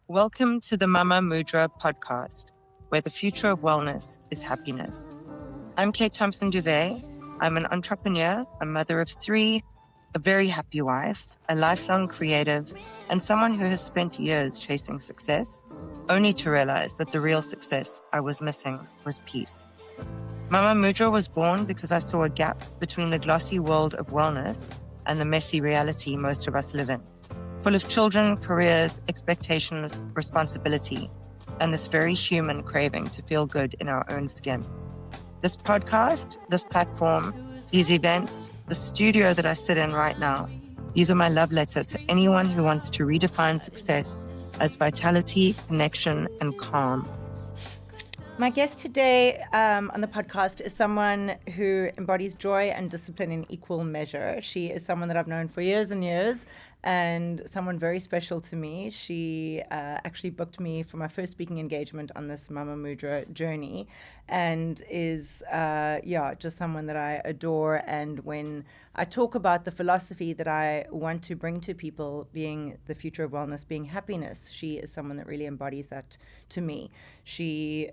Welcome to the MudraPodcast, where the future of wellness is happiness. I'm Thompson-Duwe. I'm an entrepreneur, a mother of 3, a very happy wife, a lifelong creative, and someone who has spent years chasing success, only to realize that the real success I was missing was peace. Mama Mudra was born because I saw a gap between the glossy world of wellness and the messy reality most of us live in, full of children, careers, expectations, responsibility, and this very human craving to feel good in our own skin. This podcast, this platform, these events, the studio that I sit in right now, these are my love letter to anyone who wants to redefine success as vitality, connection, and calm. My guest today on the podcast is someone who embodies joy and discipline in equal measure. She is someone that I've known for years and years, and someone very special to me. She actually booked me for my first speaking engagement on this Mama Mudra journey, and is just someone that I adore. And when I talk about the philosophy that I want to bring to people, being the future of wellness, being happiness, she is someone that really embodies that to me. She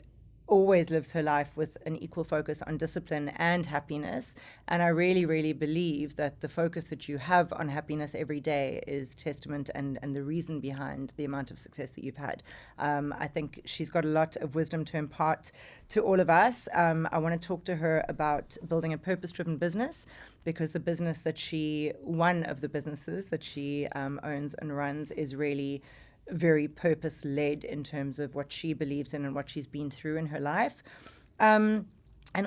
always lives her life with an equal focus on discipline and happiness. And I really, really believe that the focus that you have on happiness every day is testament and the reason behind the amount of success that you've had. I think she's got a lot of wisdom to impart to all of us. I want to talk to her about building a purpose-driven business, because one of the businesses that she owns and runs is really very purpose-led in terms of what she believes in and what she's been through in her life. And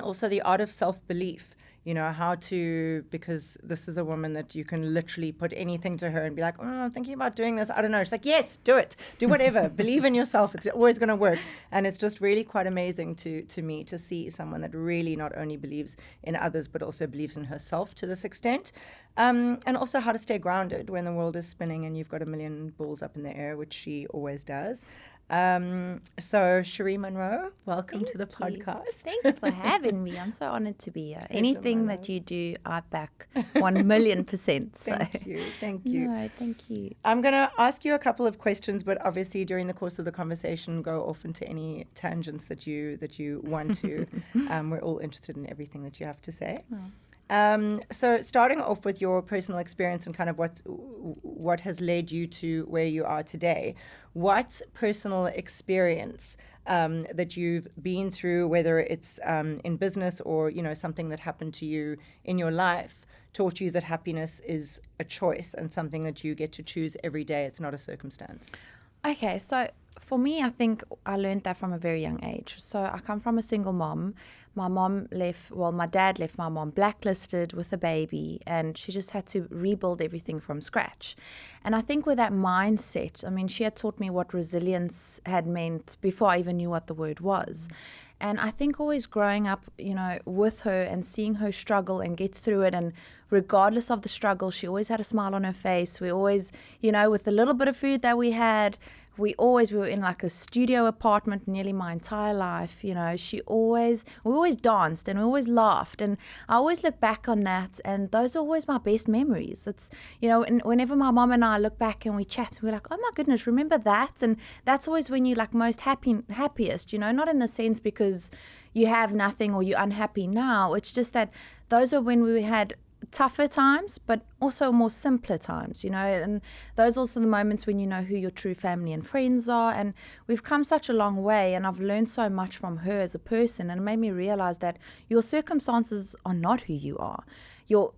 also the art of self-belief, because this is a woman that you can literally put anything to her and be like, I'm thinking about doing this. I don't know. She's like, yes, do it. Do whatever. Believe in yourself. It's always going to work. And it's just really quite amazing to me to see someone that really not only believes in others, but also believes in herself to this extent. And also how to stay grounded when the world is spinning and you've got a million balls up in the air, which she always does. So Sheree Munro, welcome to the podcast. Thank you for having me. I'm so honored to be here. Anything that you do, I back 1,000,000%. So. Thank you. No, thank you. I'm going to ask you a couple of questions, but obviously during the course of the conversation, go off into any tangents that you want to. We're all interested in everything that you have to say. Oh. So starting off with your personal experience and kind of what has led you to where you are today, what personal experience that you've been through, whether it's in business or something that happened to you in your life, taught you that happiness is a choice and something that you get to choose every day? It's not a circumstance. Okay, so for me, I think I learned that from a very young age. So I come from a single mom. My dad left my mom blacklisted with a baby, and she just had to rebuild everything from scratch. And I think with that mindset, she had taught me what resilience had meant before I even knew what the word was. And I think always growing up, with her and seeing her struggle and get through it, and regardless of the struggle, she always had a smile on her face. We always, with the little bit of food that we had, we were in like a studio apartment nearly my entire life. We always danced and we always laughed. And I always look back on that, and those are always my best memories. It's, and whenever my mom and I look back and we chat, we're like, oh my goodness, remember that? And that's always when you're like most happiest, not in the sense because you have nothing or you're unhappy now. It's just that those are when we had tougher times, but also more simpler times, and those are also the moments when you know who your true family and friends are. And we've come such a long way, and I've learned so much from her as a person, and it made me realize that your circumstances are not who you are. Your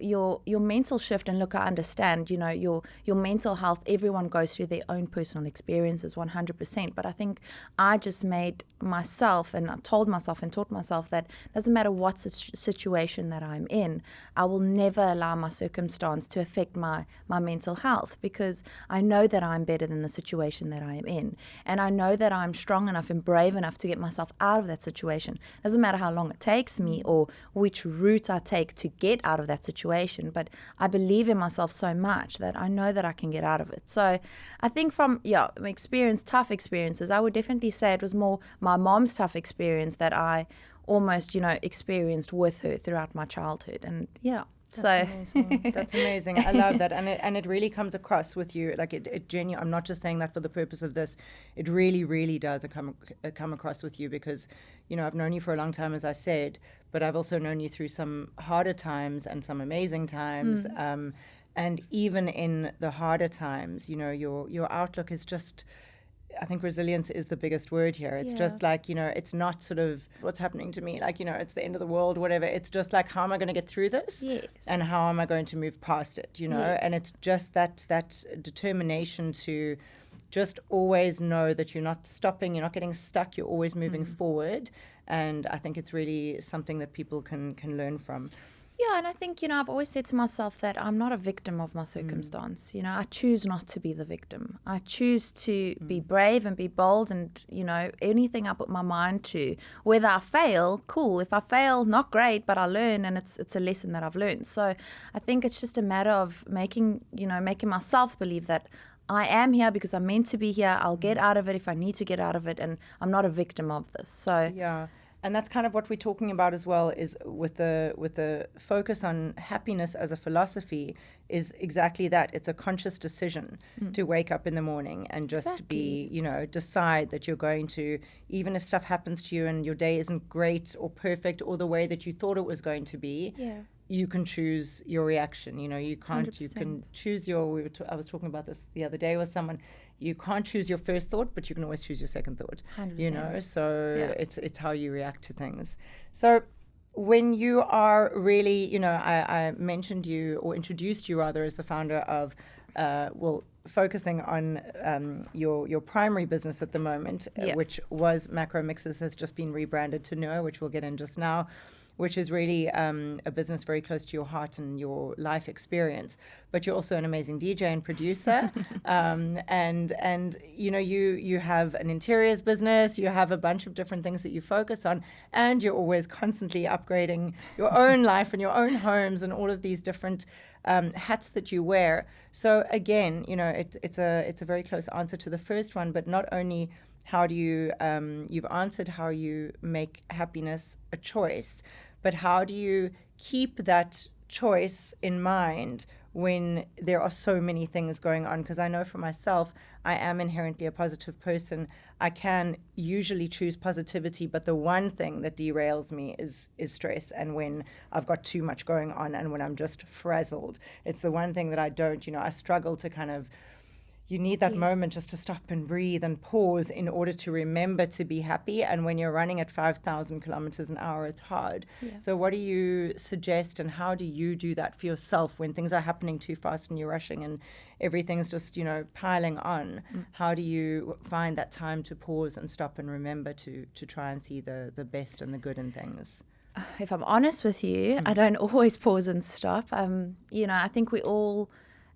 mental shift, and look, I understand, your mental health, everyone goes through their own personal experiences 100%, but I think I just made myself, and I told myself and taught myself that doesn't matter what situation that I'm in, I will never allow my circumstance to affect my mental health, because I know that I'm better than the situation that I am in, and I know that I'm strong enough and brave enough to get myself out of that situation. Doesn't matter how long it takes me or which route I take to get out of that situation, but I believe in myself so much that I know that I can get out of it. So I think from tough experiences, I would definitely say it was more my mom's tough experience that I almost experienced with her throughout my childhood. And Amazing. That's amazing. I love that. And it really comes across with you. Like it genuinely, I'm not just saying that for the purpose of this. It really, really does come across with you because, I've known you for a long time, as I said, but I've also known you through some harder times and some amazing times. And even in the harder times, your outlook is just, I think resilience is the biggest word here. It's just like, it's not sort of what's happening to me, like, it's the end of the world, whatever. It's just like, how am I going to get through this? Yes. And how am I going to move past it, Yes. And it's just that determination to just always know that you're not stopping, you're not getting stuck, you're always moving forward. And I think it's really something that people can learn from. Yeah, and I think, I've always said to myself that I'm not a victim of my circumstance. I choose not to be the victim. I choose to be brave and be bold and, anything I put my mind to. Whether I fail, cool. If I fail, not great, but I learn and it's a lesson that I've learned. So I think it's just a matter of making myself believe that I am here because I'm meant to be here. I'll get out of it if I need to get out of it, and I'm not a victim of this. So yeah. And that's kind of what we're talking about as well, is with the focus on happiness as a philosophy is exactly that. It's a conscious decision to wake up in the morning and just be, decide that you're going to, even if stuff happens to you and your day isn't great or perfect or the way that you thought it was going to be, you can choose your reaction. You can't, 100%. You can choose I was talking about this the other day with someone. You can't choose your first thought, but you can always choose your second thought. 100%. So it's how you react to things. So when you are really, I mentioned you or introduced you rather as the founder of, focusing on your primary business at the moment, which was Macro Mixes, has just been rebranded to Nuo, which we'll get in just now, which is really a business very close to your heart and your life experience. But you're also an amazing DJ and producer, and you have an interiors business. You have a bunch of different things that you focus on, and you're always constantly upgrading your own life and your own homes and all of these different hats that you wear. So again, it's a very close answer to the first one, but not only how do you you've answered how you make happiness a choice, but how do you keep that choice in mind when there are so many things going on? Because I know for myself, I am inherently a positive person. I can usually choose positivity, but the one thing that derails me is stress. And when I've got too much going on and when I'm just frazzled, it's the one thing that I don't, I struggle to kind of, you need that moment just to stop and breathe and pause in order to remember to be happy. And when you're running at 5,000 kilometers an hour, it's hard. Yeah. So what do you suggest and how do you do that for yourself when things are happening too fast and you're rushing and everything's just, piling on? How do you find that time to pause and stop and remember to try and see the best and the good in things? If I'm honest with you, I don't always pause and stop. I think we all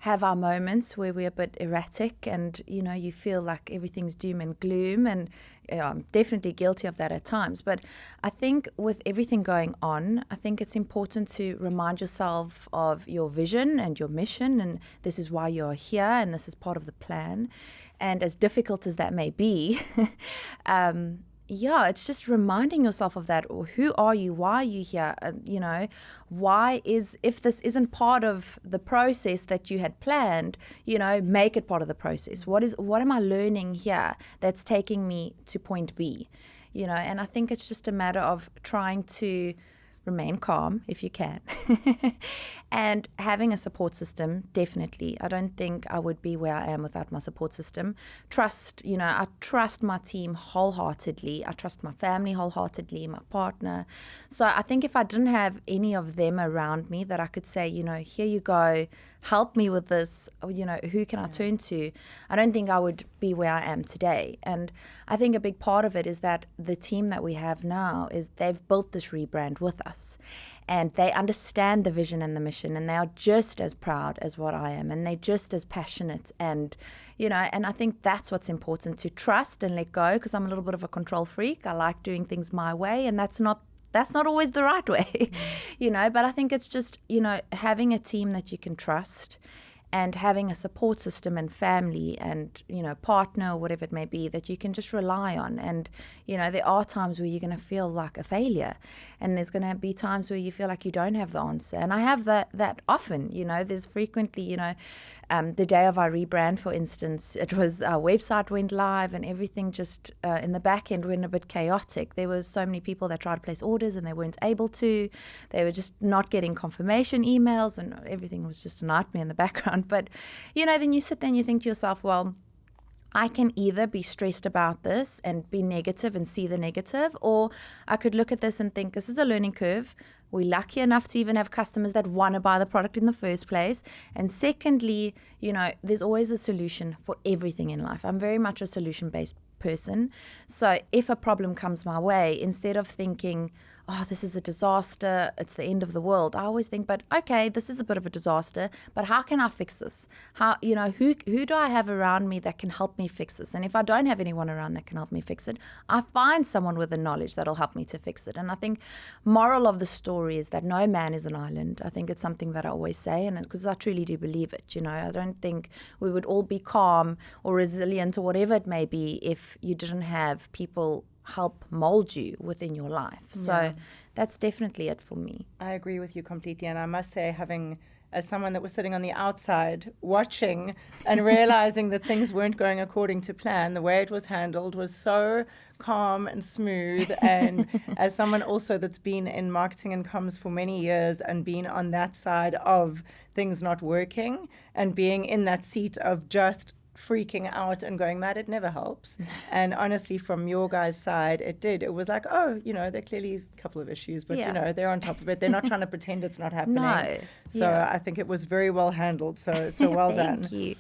have our moments where we're a bit erratic and, you feel like everything's doom and gloom, and I'm definitely guilty of that at times. But I think with everything going on, I think it's important to remind yourself of your vision and your mission, and this is why you're here and this is part of the plan. And as difficult as that may be, it's just reminding yourself of that. Or who are you? Why are you here? If this isn't part of the process that you had planned, make it part of the process. What am I learning here that's taking me to point B? And I think it's just a matter of trying to remain calm if you can and having a support system. Definitely, I don't think I would be where I am without my support system. Trust, I trust my team wholeheartedly. I trust my family wholeheartedly, my partner. So I think if I didn't have any of them around me that I could say, here you go, help me with this, who can I turn to, I don't think I would be where I am today. And I think a big part of it is that the team that we have now is they've built this rebrand with us, and they understand the vision and the mission, and they are just as proud as what I am, and they're just as passionate. And and I think that's what's important, to trust and let go, because I'm a little bit of a control freak. I like doing things my way, and that's not always the right way, but I think it's just, having a team that you can trust and having a support system and family and, partner or whatever it may be that you can just rely on. And, there are times where you're going to feel like a failure, and there's going to be times where you feel like you don't have the answer. And I have that often, there's frequently, the day of our rebrand, for instance, it was our website went live and everything just in the back end went a bit chaotic. There was so many people that tried to place orders and they weren't able to. They were just not getting confirmation emails, and everything was just a nightmare in the background. But, then you sit there and you think to yourself, well, I can either be stressed about this and be negative and see the negative, or I could look at this and think this is a learning curve. We're lucky enough to even have customers that want to buy the product in the first place. And secondly, there's always a solution for everything in life. I'm very much a solution-based person. So if a problem comes my way, instead of thinking, oh, this is a disaster, it's the end of the world, I always think, but okay, this is a bit of a disaster, but how can I fix this? How, who do I have around me that can help me fix this? And if I don't have anyone around that can help me fix it, I find someone with the knowledge that'll help me to fix it. And I think moral of the story is that no man is an island. I think it's something that I always say, and because I truly do believe it. I don't think we would all be calm or resilient or whatever it may be if you didn't have people help mold you within your life. So that's definitely it for me. I agree with you completely. And I must say, as someone that was sitting on the outside watching and realizing that things weren't going according to plan, the way it was handled was so calm and smooth. And as someone also that's been in marketing and comms for many years and been on that side of things not working and being in that seat of just freaking out and going mad, it never helps. And honestly, from your guys' side, it did. It was like, oh, there are clearly a couple of issues, but they're on top of it. They're not trying to pretend it's not happening. No. So I think it was very well handled. So well done. Thank you.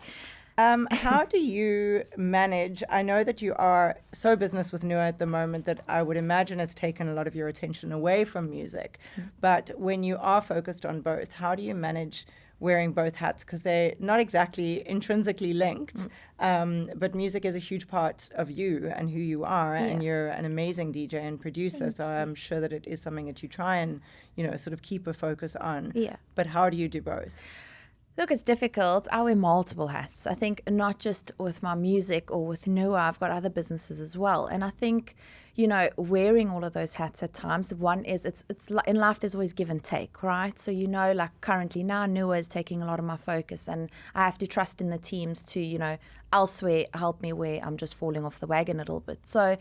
How do you manage? I know that you are so business with Nua at the moment that I would imagine it's taken a lot of your attention away from music. But when you are focused on both, how do you manage wearing both hats? Because they're not exactly intrinsically linked, but music is a huge part of you and who you are, and you're an amazing DJ and producer. So I'm sure that it is something that you try and, sort of keep a focus on. Yeah. But how do you do both? Look, it's difficult. I wear multiple hats. I think not just with my music or with Nua, I've got other businesses as well. And I think, wearing all of those hats at times, the one is it's in life there's always give and take, right? So, like currently now Nua is taking a lot of my focus, and I have to trust in the teams to, elsewhere help me where I'm just falling off the wagon a little bit. So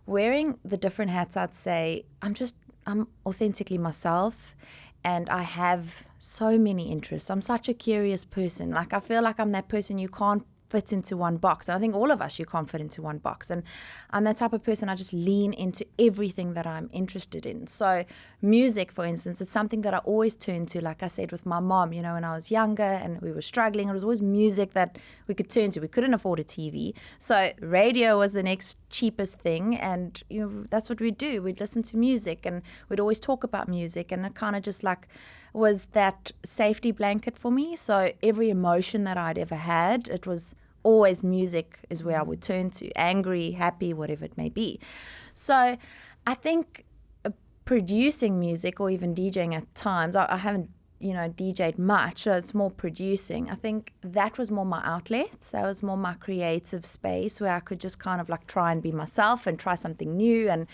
wearing the different hats, I'd say I'm authentically myself. And I have so many interests. I'm such a curious person. Like, I feel like I'm that person you can't fit into one box. And I think all of us, you can't fit into one box. And I'm that type of person, I just lean into everything that I'm interested in. So music, for instance, it's something that I always turn to. Like I said, with my mom, when I was younger and we were struggling, it was always music that we could turn to. We couldn't afford a TV. So radio was the next cheapest thing. And, that's what we'd do. We'd listen to music and we'd always talk about music. And it kind of just was that safety blanket for me. So every emotion that I'd ever had, it was always music is where I would turn to, angry, happy, whatever it may be. So I think producing music or even DJing at times, I haven't, DJed much, so it's more producing. I think that was more my outlet. That was more my creative space where I could just kind of try and be myself and try something new and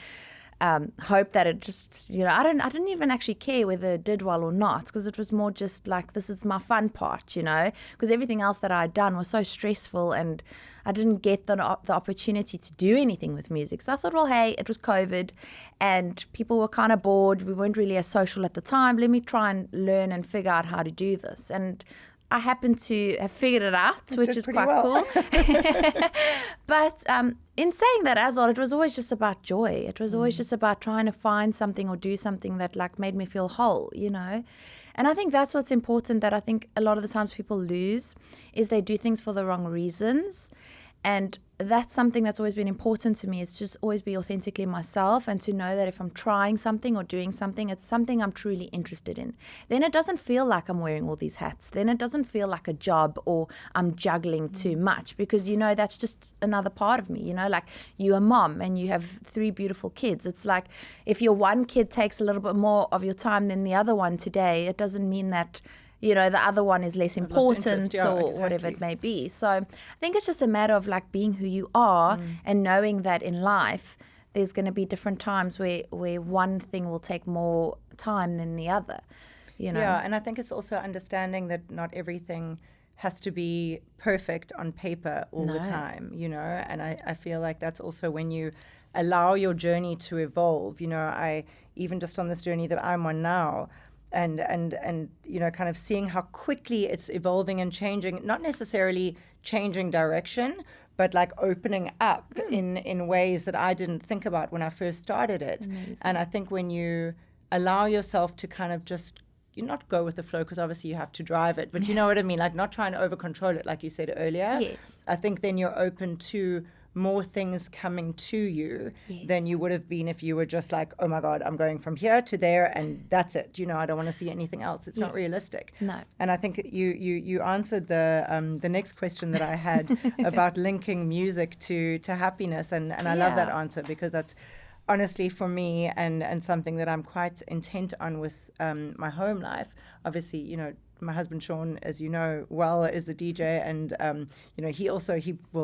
hope that it just, I didn't even actually care whether it did well or not, because it was more just this is my fun part, because everything else that I'd done was so stressful and I didn't get the opportunity to do anything with music. So I thought, well, hey, it was COVID and people were kind of bored. We weren't really as social at the time. Let me try and learn and figure out how to do this. And I happen to have figured it out, which is quite cool. But in saying that as well, it was always just about joy. It was always just about trying to find something or do something that made me feel whole, And I think that's what's important, that I think a lot of the times people lose, is they do things for the wrong reasons. And that's something that's always been important to me, is just always be authentically myself, and to know that if I'm trying something or doing something, it's something I'm truly interested in. Then it doesn't feel like I'm wearing all these hats. Then it doesn't feel like a job or I'm juggling too much, because that's just another part of me. You're a mom and you have 3 beautiful kids. It's like if your one kid takes a little bit more of your time than the other one today, it doesn't mean that you know, the other one is less important or whatever exactly. it may be. So I think it's just a matter of like being who you are and knowing that in life there's going to be different times where one thing will take more time than the other, you know. Yeah, and I think it's also understanding that not everything has to be perfect on paper all the time, you know, and I feel like that's also when you allow your journey to evolve. You know, I even just on this journey that I'm on now, and you know, kind of seeing how quickly it's evolving and changing, not necessarily changing direction, but like opening up in ways that I didn't think about when I first started it. Amazing. And I think when you allow yourself to kind of just, you not go with the flow, because obviously you have to drive it, but you know what I mean, like not trying to over control it, like you said earlier. Yes. I think then you're open to more things coming to you than you would have been if you were just like, oh my God, I'm going from here to there and that's it. You know, I don't want to see anything else. It's not realistic. No. And I think you answered the next question that I had about linking music to happiness, and I love that answer, because that's honestly for me and something that I'm quite intent on with my home life. Obviously, you know, my husband Sean, as you know well, is a DJ, and you know,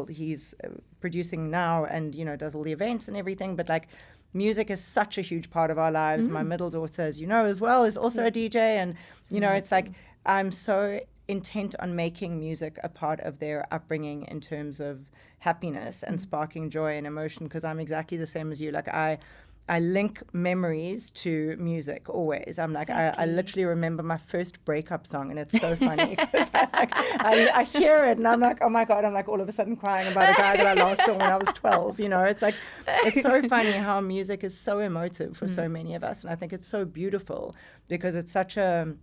he's producing now, and you know, does all the events and everything. But like, music is such a huge part of our lives. My middle daughter, as you know as well, is also a DJ, and you know, it's like I'm so intent on making music a part of their upbringing in terms of happiness and sparking joy and emotion, because I'm exactly the same as you. Like I link memories to music always. I'm like, I literally remember my first breakup song, and it's so funny because I hear it and I'm like, oh my God, I'm like all of a sudden crying about a guy that I last saw when I was 12. You know, it's like, it's so funny how music is so emotive for so many of us. And I think it's so beautiful because it's such a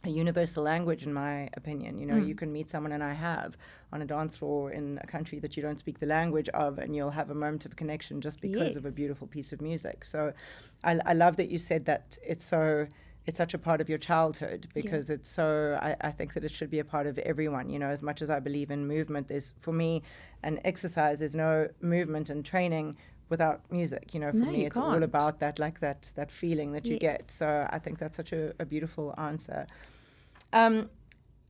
universal language, in my opinion. You know, you can meet someone, and I have, on a dance floor in a country that you don't speak the language of, and you'll have a moment of connection just because of a beautiful piece of music. So I love that you said that it's such a part of your childhood, because it's so, I think that it should be a part of everyone. You know, as much as I believe in movement, there's, for me, and exercise, there's no movement and training without music. You know, for me, it's all about that, like that feeling that you get. So I think that's such a beautiful answer.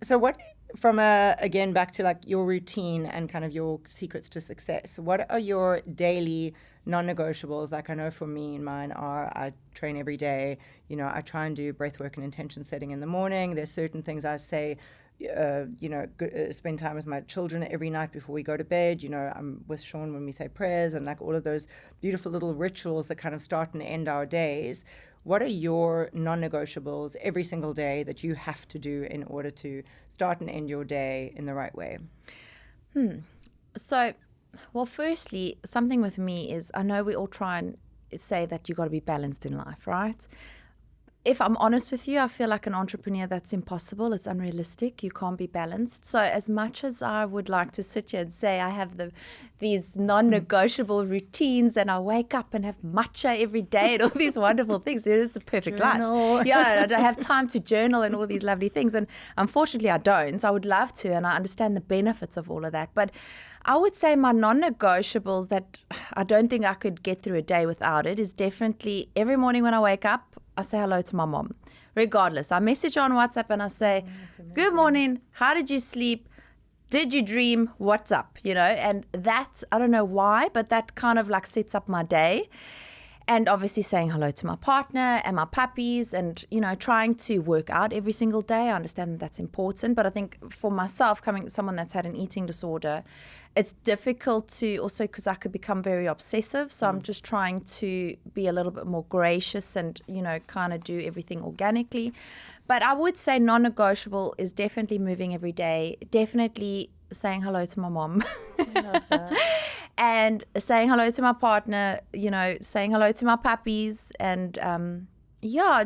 So what, from again, back to like your routine and kind of your secrets to success, what are your daily non-negotiables? Like, I know for me, mine are, I train every day. You know, I try and do breath work and intention setting in the morning. There's certain things I say, you know, spend time with my children every night before we go to bed. You know, I'm with Sean when we say prayers, and like all of those beautiful little rituals that kind of start and end our days. What are your non-negotiables every single day that you have to do in order to start and end your day in the right way? So, well, firstly, something with me is, I know we all try and say that you got to be balanced in life, right? If I'm honest with you, I feel like an entrepreneur, that's impossible. It's unrealistic. You can't be balanced. So as much as I would like to sit here and say I have these non-negotiable routines, and I wake up and have matcha every day and all these wonderful things, it is the perfect life. Yeah, I don't have time to journal and all these lovely things. And unfortunately, I don't. I would love to, and I understand the benefits of all of that. But I would say my non-negotiables that I don't think I could get through a day without it is definitely every morning when I wake up, I say hello to my mom, regardless. I message her on WhatsApp and I say, good morning, how did you sleep? Did you dream? What's up? You know, and that, I don't know why, but that kind of like sets up my day. And obviously saying hello to my partner and my puppies, and, you know, trying to work out every single day. I understand that that's important. But I think for myself, coming someone that's had an eating disorder, it's difficult to also, because I could become very obsessive. So I'm just trying to be a little bit more gracious and, you know, kind of do everything organically. But I would say non-negotiable is definitely moving every day. Definitely saying hello to my mom. I love that. And saying hello to my partner, you know, saying hello to my puppies, and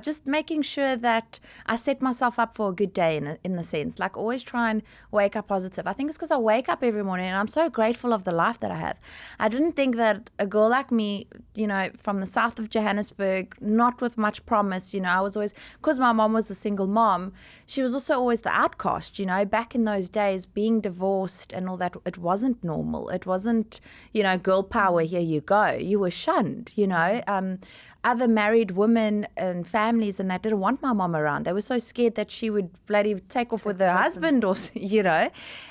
just making sure that I set myself up for a good day in the sense, like always try and wake up positive. I think it's because I wake up every morning and I'm so grateful of the life that I have. I didn't think that a girl like me, you know, from the south of Johannesburg, not with much promise, you know, I was always, because my mom was a single mom, she was also always the outcast, you know, back in those days, being divorced and all that, it wasn't normal. It wasn't, you know, girl power, here you go. You were shunned, you know. Other married women and families and that didn't want my mom around. They were so scared that she would bloody take off with her husband or,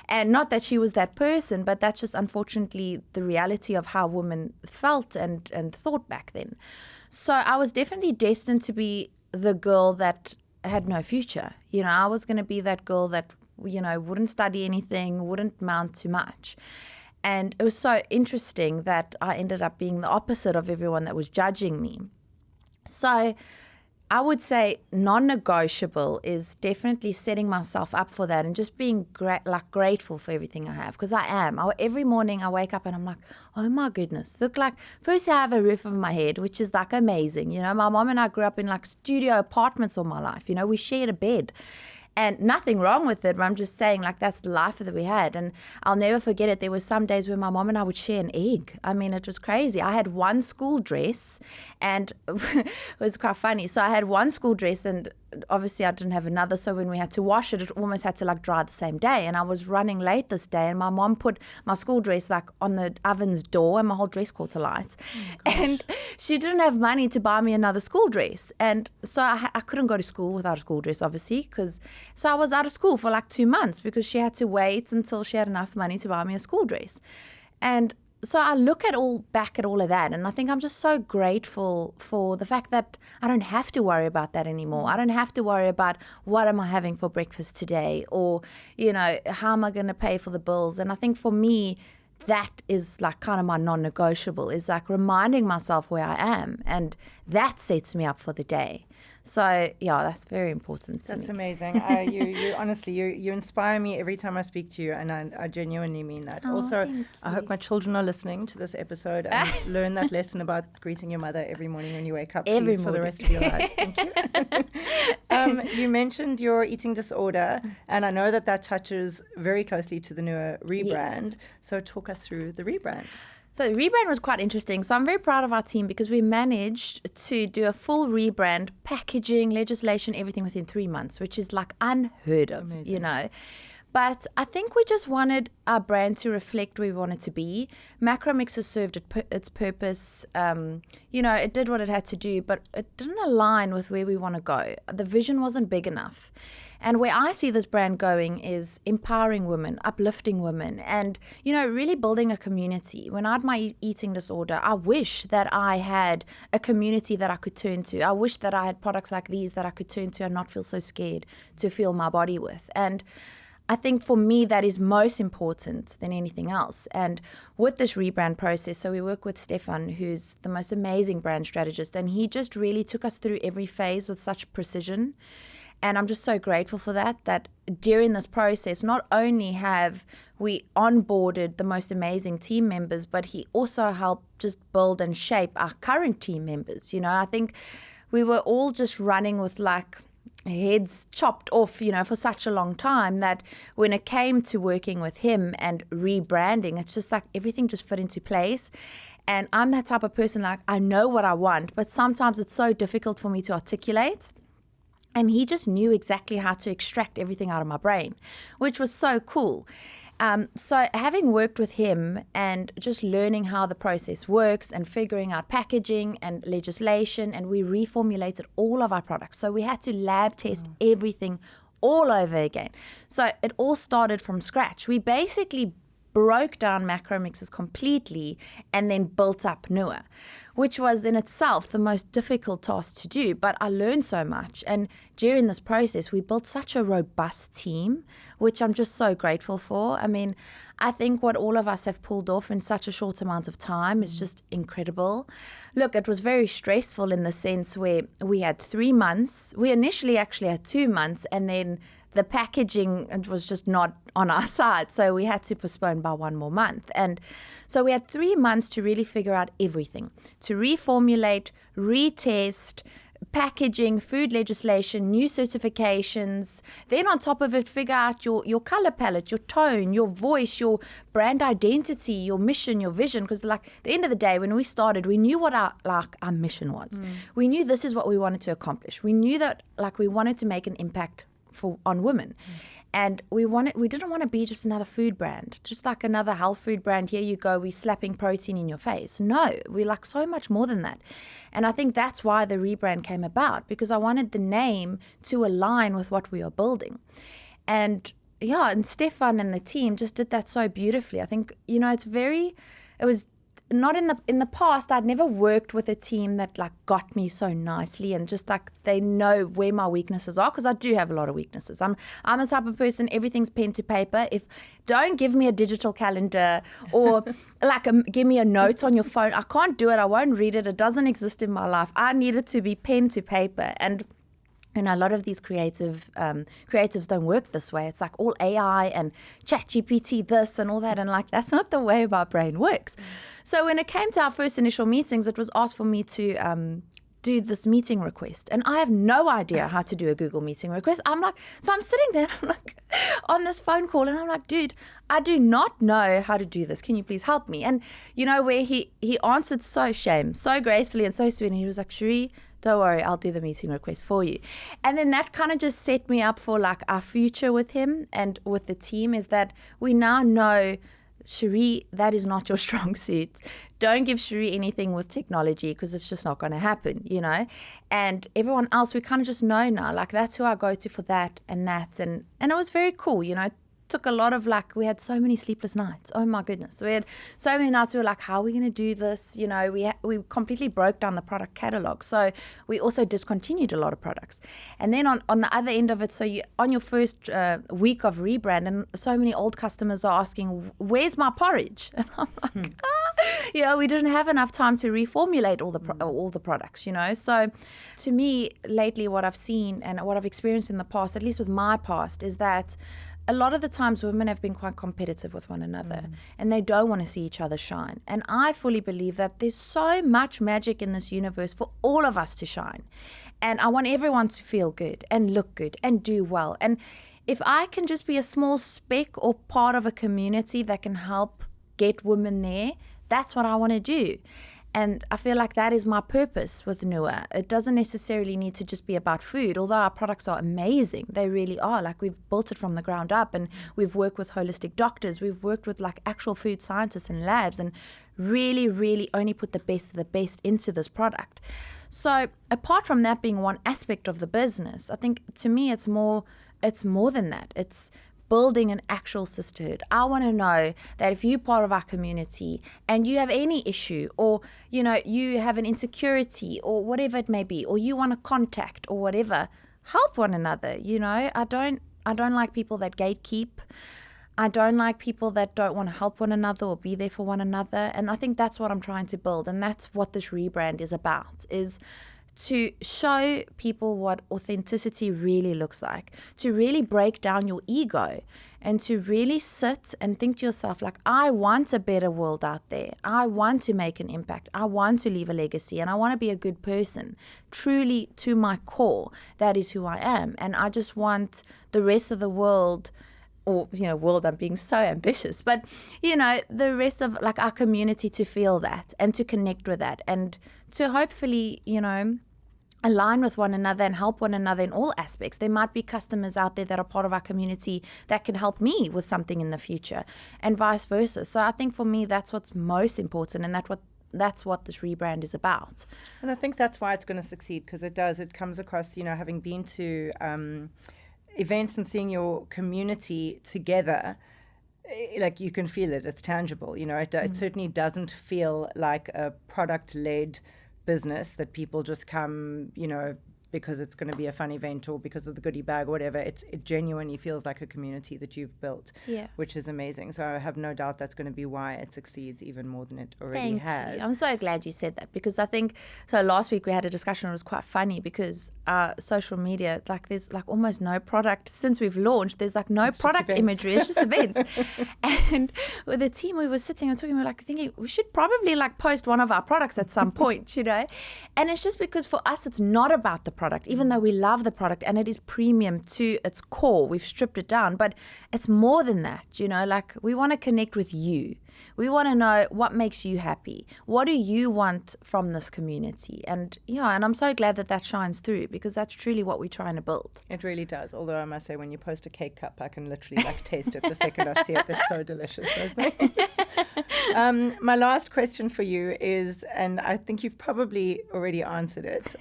and not that she was that person, but that's just unfortunately the reality of how women felt and thought back then. So I was definitely destined to be the girl that had no future. I was going to be that girl that, wouldn't study anything, wouldn't amount to much. And it was so interesting that I ended up being the opposite of everyone that was judging me. So I would say non-negotiable is definitely setting myself up for that and just being grateful for everything I have, because I am. Every morning I wake up and I'm like, oh my goodness, look, like first I have a roof over my head, which is like amazing. My mom and I grew up in like studio apartments all my life. We shared a bed. And nothing wrong with it, but I'm just saying, like, that's the life that we had. And I'll never forget it. There were some days where my mom and I would share an egg. I mean, it was crazy. I had one school dress, and it was quite funny. So I had one school dress, and obviously I didn't have another. So when we had to wash it, it almost had to, like, dry the same day. And I was running late this day, and my mom put my school dress, like, on the oven's door, and my whole dress caught alight. And she didn't have money to buy me another school dress. And so I couldn't go to school without a school dress, obviously, so I was out of school for like 2 months because she had to wait until she had enough money to buy me a school dress. And so I look back at all of that, and I think I'm just so grateful for the fact that I don't have to worry about that anymore. I don't have to worry about what am I having for breakfast today, or, how am I going to pay for the bills. And I think for me, that is like kind of my non-negotiable, is like reminding myself where I am, and that sets me up for the day. So, yeah, that's very important to me. That's amazing. You honestly, you inspire me every time I speak to you, and I genuinely mean that. Also, I hope my children are listening to this episode and learn that lesson about greeting your mother every morning when you wake up, please, for the rest of your lives. Thank you. You mentioned your eating disorder, and I know that touches very closely to the newer rebrand. Yes. So talk us through the rebrand. So the rebrand was quite interesting. So I'm very proud of our team because we managed to do a full rebrand, packaging, legislation, everything within 3 months, which is like unheard of, Amazing. But I think we just wanted our brand to reflect where we wanted to be. Macro Mixers served its purpose. It did what it had to do, but it didn't align with where we want to go. The vision wasn't big enough. And where I see this brand going is empowering women, uplifting women, and, really building a community. When I had my eating disorder, I wish that I had a community that I could turn to. I wish that I had products like these that I could turn to and not feel so scared to feel my body with. And I think for me, that is most important than anything else. And with this rebrand process, so we work with Stefan, who's the most amazing brand strategist, and he just really took us through every phase with such precision. And I'm just so grateful for that during this process, not only have we onboarded the most amazing team members, but he also helped just build and shape our current team members. I think we were all just running with like heads chopped off, for such a long time that when it came to working with him and rebranding, it's just like everything just fit into place. And I'm that type of person, like I know what I want, but sometimes it's so difficult for me to articulate. And he just knew exactly how to extract everything out of my brain, which was so cool. So having worked with him and just learning how the process works and figuring out packaging and legislation, and we reformulated all of our products. So we had to lab test everything all over again. So it all started from scratch. We basically broke down macro mixes completely and then built up Nua, which was in itself the most difficult task to do. But I learned so much. And during this process, we built such a robust team, which I'm just so grateful for. I mean, I think what all of us have pulled off in such a short amount of time is just incredible. Look, it was very stressful in the sense where we had 3 months. We initially actually had 2 months, and then the packaging, it was just not on our side. So we had to postpone by 1 more month. And so we had 3 months to really figure out everything, to reformulate, retest, packaging, food legislation, new certifications. Then on top of it, figure out your color palette, your tone, your voice, your brand identity, your mission, your vision. Because like at the end of the day, when we started, we knew what our mission was. We knew this is what we wanted to accomplish. We knew that like we wanted to make an impact on women. And we didn't want to be just another food brand, just like another health food brand. Here you go, we're slapping protein in your face. No, we're like so much more than that. And I think that's why the rebrand came about, because I wanted the name to align with what we are building. And Stefan and the team just did that so beautifully. I think, it was not in the past, I'd never worked with a team that like got me so nicely and just like they know where my weaknesses are, because I do have a lot of weaknesses. I'm the type of person, everything's pen to paper. Don't give me a digital calendar or like give me a note on your phone. I can't do it. I won't read it. It doesn't exist in my life. I need it to be pen to paper. And a lot of these creatives don't work this way. It's like all AI and ChatGPT this and all that. And like, that's not the way my brain works. So when it came to our first initial meetings, it was asked for me to do this meeting request. And I have no idea how to do a Google meeting request. I'm sitting there, I'm like on this phone call and I'm like, dude, I do not know how to do this. Can you please help me? And where he answered so gracefully and so sweet. And he was like, Sheree, don't worry, I'll do the meeting request for you. And then that kind of just set me up for like our future with him and with the team, is that we now know, Sheree, that is not your strong suit. Don't give Sheree anything with technology because it's just not going to happen, And everyone else, we kind of just know now, like that's who I go to for that and that. And it was very cool, took a lot of we had so many sleepless nights. Oh my goodness. We had so many nights we were like, how are we going to do this? We completely broke down the product catalog. So we also discontinued a lot of products. And then on the other end of it, so you on your first week of rebrand, and so many old customers are asking, where's my porridge? And I'm like, we didn't have enough time to reformulate all the products, So to me, lately, what I've seen and what I've experienced in the past, at least with my past, is that a lot of the times women have been quite competitive with one another and they don't want to see each other shine. And I fully believe that there's so much magic in this universe for all of us to shine. And I want everyone to feel good and look good and do well. And if I can just be a small speck or part of a community that can help get women there, that's what I want to do. And I feel like that is my purpose with Nua. It doesn't necessarily need to just be about food, although our products are amazing. They really are. Like, we've built it from the ground up, and we've worked with holistic doctors. We've worked with like actual food scientists and labs, and really, really only put the best of the best into this product. So apart from that being one aspect of the business, I think to me it's more than that. It's building an actual sisterhood. I want to know that if you're part of our community and you have any issue, or you have an insecurity or whatever it may be, or you want to contact or whatever, help one another. I don't like people that gatekeep. I don't like people that don't want to help one another or be there for one another. And I think that's what I'm trying to build, and that's what this rebrand is about, is to show people what authenticity really looks like, to really break down your ego and to really sit and think to yourself, like, I want a better world out there. I want to make an impact. I want to leave a legacy, and I want to be a good person. Truly, to my core, that is who I am. And I just want the rest of the world, or, world, I'm being so ambitious, but, the rest of like our community to feel that and to connect with that and to hopefully, align with one another and help one another in all aspects. There might be customers out there that are part of our community that can help me with something in the future, and vice versa. So I think for me, that's what's most important, and that's what this rebrand is about. And I think that's why it's going to succeed, because it comes across, having been to events and seeing your community together, like you can feel it, it's tangible. It certainly doesn't feel like a product-led business that people just come, because it's going to be a fun event or because of the goodie bag or whatever. It genuinely feels like a community that you've built, which is amazing. So I have no doubt that's going to be why it succeeds even more than it already has. You. I'm so glad you said that, because I think, so last week we had a discussion. It was quite funny because social media, like there's like almost no product since we've launched. There's like no product imagery. It's just events. And with the team, we were sitting and talking, we were like thinking we should probably like post one of our products at some point, And it's just because for us, it's not about the product, even though we love the product and it is premium to its core. We've stripped it down, but it's more than that, like we want to connect with you. We want to know what makes you happy. What do you want from this community? And and I'm so glad that shines through, because that's truly what we're trying to build. It really does. Although I must say, when you post a cake cup, I can literally taste it the second I see it. They're so delicious. Those things. My last question for you is, and I think you've probably already answered it,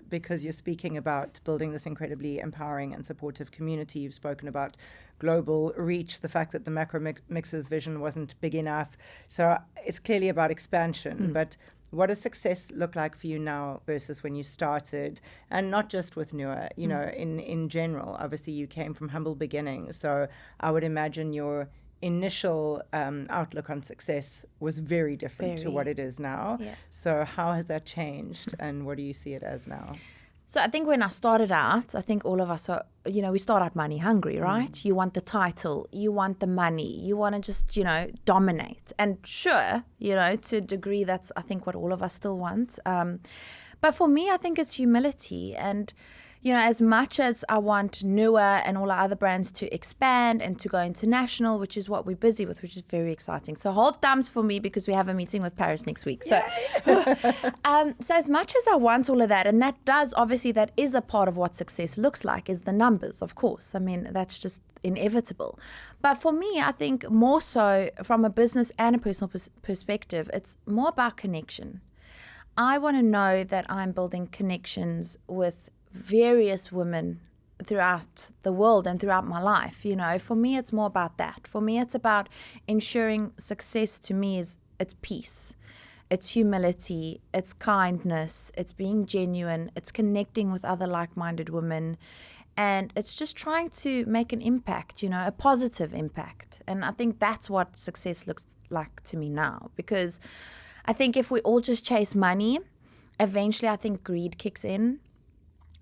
because you're speaking about building this incredibly empowering and supportive community. You've spoken about global reach, the fact that the macro mixers vision wasn't big enough. So it's clearly about expansion. But what does success look like for you now versus when you started? And not just with Nua, in general. Obviously, you came from humble beginnings. So I would imagine your initial outlook on success was very different to what it is now. Yeah. So how has that changed, and what do you see it as now? So I think when I started out, I think all of us are, we start out money hungry, right? You want the title, you want the money, you want to just, dominate. And sure, to a degree, that's, I think, what all of us still want. But for me, I think it's humility. And, as much as I want Nua and all our other brands to expand and to go international, which is what we're busy with, which is very exciting. So hold thumbs for me, because we have a meeting with Paris next week. So, so as much as I want all of that, and that is a part of what success looks like, is the numbers, of course. I mean, that's just inevitable. But for me, I think more so from a business and a personal perspective, it's more about connection. I want to know that I'm building connections with various women throughout the world and throughout my life. For me, it's more about that. For me, it's about ensuring success. To me, it's peace, it's humility, it's kindness, it's being genuine, it's connecting with other like-minded women, and it's just trying to make an impact, a positive impact. And I think that's what success looks like to me now, because I think if we all just chase money, eventually I think greed kicks in.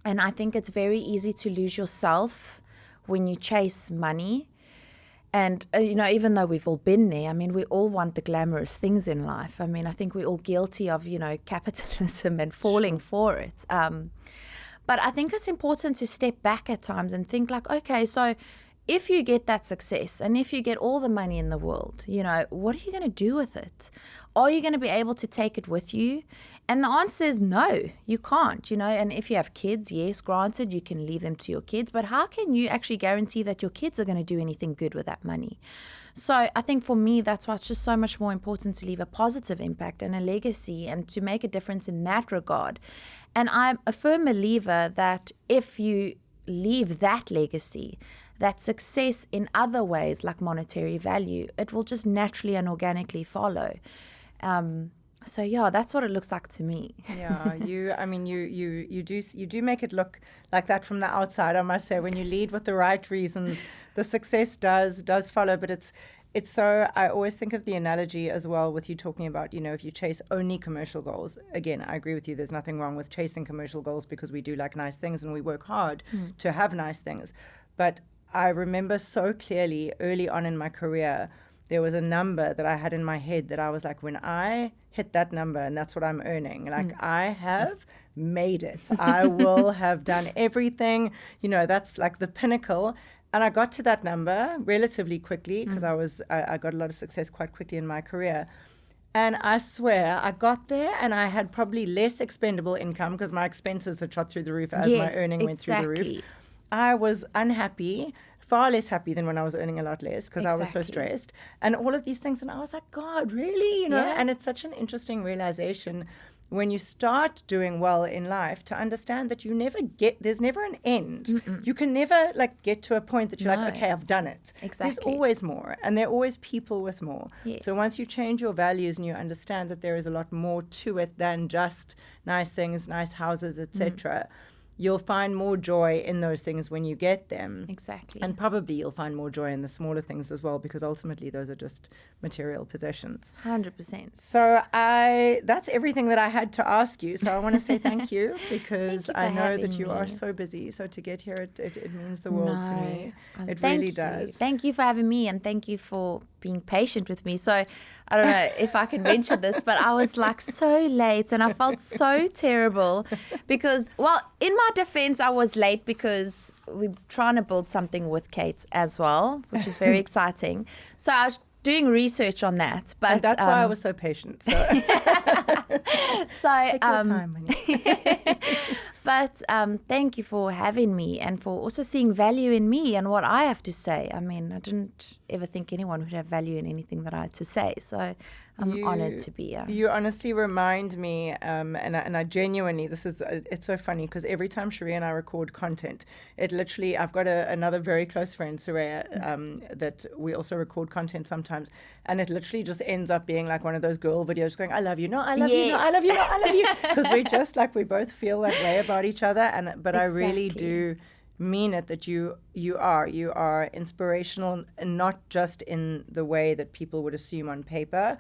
And I think it's very easy to lose yourself when you chase money. And, even though we've all been there, I mean, we all want the glamorous things in life. I mean, I think we're all guilty of, capitalism and falling for it. But I think it's important to step back at times and think like, okay, so if you get that success and if you get all the money in the world, what are you going to do with it? Are you going to be able to take it with you? And the answer is no, you can't, and if you have kids, yes, granted, you can leave them to your kids, but how can you actually guarantee that your kids are going to do anything good with that money? So I think for me, that's why it's just so much more important to leave a positive impact and a legacy and to make a difference in that regard. And I'm a firm believer that if you leave that legacy, that success in other ways like monetary value, it will just naturally and organically follow. So yeah, that's what it looks like to me. Yeah, you do make it look like that from the outside, I must say. When you lead with the right reasons, the success does follow. But it's so, I always think of the analogy as well with you talking about, if you chase only commercial goals. Again, I agree with you. There's nothing wrong with chasing commercial goals, because we do like nice things and we work hard to have nice things. But I remember so clearly early on in my career, there was a number that I had in my head that I was like, when I hit that number and that's what I'm earning, like I have made it. I will have done everything, that's like the pinnacle. And I got to that number relatively quickly, because I got a lot of success quite quickly in my career. And I swear I got there and I had probably less expendable income, because my expenses had shot through the roof as my earning went through the roof. I was unhappy, far less happy than when I was earning a lot less, because I was so stressed and all of these things. And I was like, God, really? And it's such an interesting realization when you start doing well in life to understand that there's never an end. You can never get to a point that you're like, okay, I've done it. Exactly. There's always more, and there are always people with more. Yes. So once you change your values and you understand that there is a lot more to it than just nice things, nice houses, etc., you'll find more joy in those things when you get them. Exactly. And probably you'll find more joy in the smaller things as well, because ultimately those are just material possessions. 100%. So that's everything that I had to ask you. So I want to say thank you, because Thank you I for know that having you me. are so busy. So to get here, it means the world to me. It Thank really you. does. Thank you for having me, and thank you for being patient with me. So I don't know if I can mention this, but I was so late and I felt so terrible because, in my defense, I was late because we're trying to build something with Kate as well, which is very exciting. So I was doing research on that. But And that's why I was so patient. So, take your time, honey. But thank you for having me and for also seeing value in me and what I have to say. I mean, I didn't ever think anyone would have value in anything that I had to say. So I'm honored to be here. You honestly remind me, and I genuinely, it's so funny because every time Sheree and I record content, it literally, I've got another very close friend, Sheree, that we also record content sometimes, and it literally just ends up being like one of those girl videos going, I love you, no, I love you, no, I love you, no, I love you, because we're just like, we both feel that way about each other, but I really do mean it that you are inspirational, and not just in the way that people would assume on paper,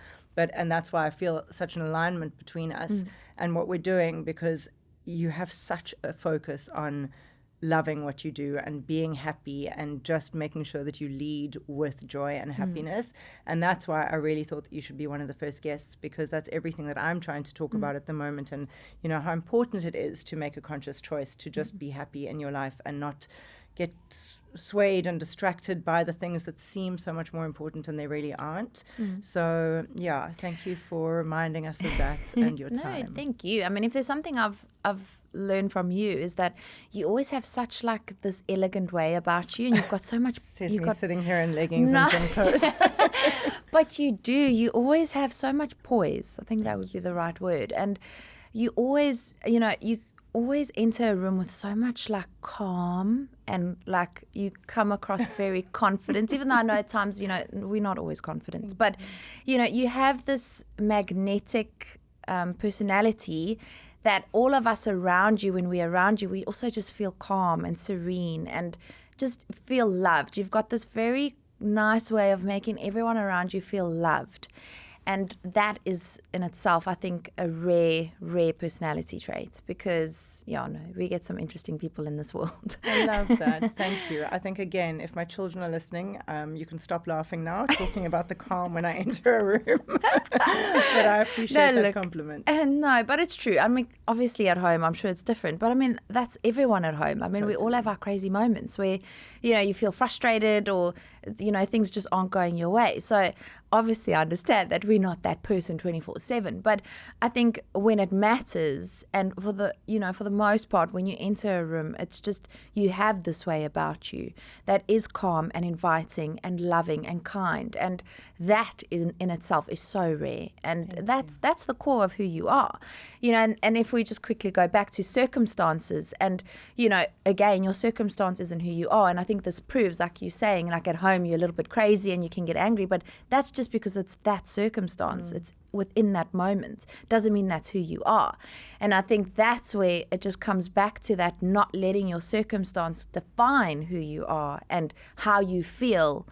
and that's why I feel such an alignment between us and what we're doing, because you have such a focus on loving what you do and being happy and just making sure that you lead with joy and happiness. And that's why I really thought that you should be one of the first guests, because that's everything that I'm trying to talk about at the moment, and you know how important it is to make a conscious choice to just be happy in your life and not get swayed and distracted by the things that seem so much more important and they really aren't. So yeah, thank you for reminding us of that and your time. No, thank you. I mean, if there's something I've learned from you, is that you always have such like this elegant way about you, and you've got so much. You've got sitting here in leggings and gym clothes. But you do. You always have so much poise. I think that would be the right word. And you always, you always enter a room with so much like calm, and like you come across very confident, even though I know at times, we're not always confident, but you have this magnetic personality that all of us around you, when we're around you, we also just feel calm and serene and just feel loved. You've got this very nice way of making everyone around you feel loved. And that is in itself, I think, a rare personality trait, because, we get some interesting people in this world. I love that. Thank you. I think, again, if my children are listening, you can stop laughing now, talking about the calm when I enter a room. But I appreciate that compliment. No, but it's true. I mean, obviously at home, I'm sure it's different. But, I mean, that's everyone at home. I mean, we all have our crazy moments where, you feel frustrated or, things just aren't going your way. So, obviously, I understand that we're not that person 24/7, but I think when it matters, and for the most part, when you enter a room, it's just you have this way about you that is calm and inviting and loving and kind, and that in itself is so rare, and that's the core of who you are, And if we just quickly go back to circumstances, and again, your circumstance isn't who you are, and I think this proves, like you're saying, like at home you're a little bit crazy and you can get angry, but that's just because it's that circumstance. It's within that moment. Doesn't mean that's who you are. And I think that's where it just comes back to that, not letting your circumstance define who you are and how you feel,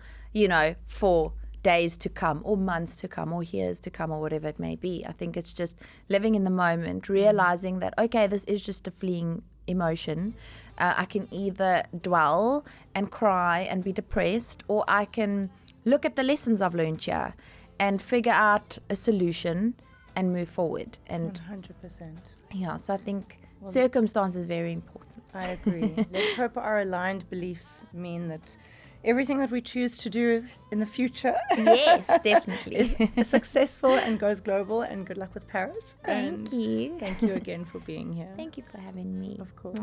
for days to come or months to come or years to come or whatever it may be. I think it's just living in the moment, realizing that, okay, this is just a fleeting emotion. I can either dwell and cry and be depressed, or I can look at the lessons I've learned here and figure out a solution and move forward. And 100%. Yeah, so I think circumstance is very important. I agree. Let's hope our aligned beliefs mean that everything that we choose to do in the future yes, definitely is successful and goes global. And good luck with Paris. Thank you. Thank you again for being here. Thank you for having me. Of course.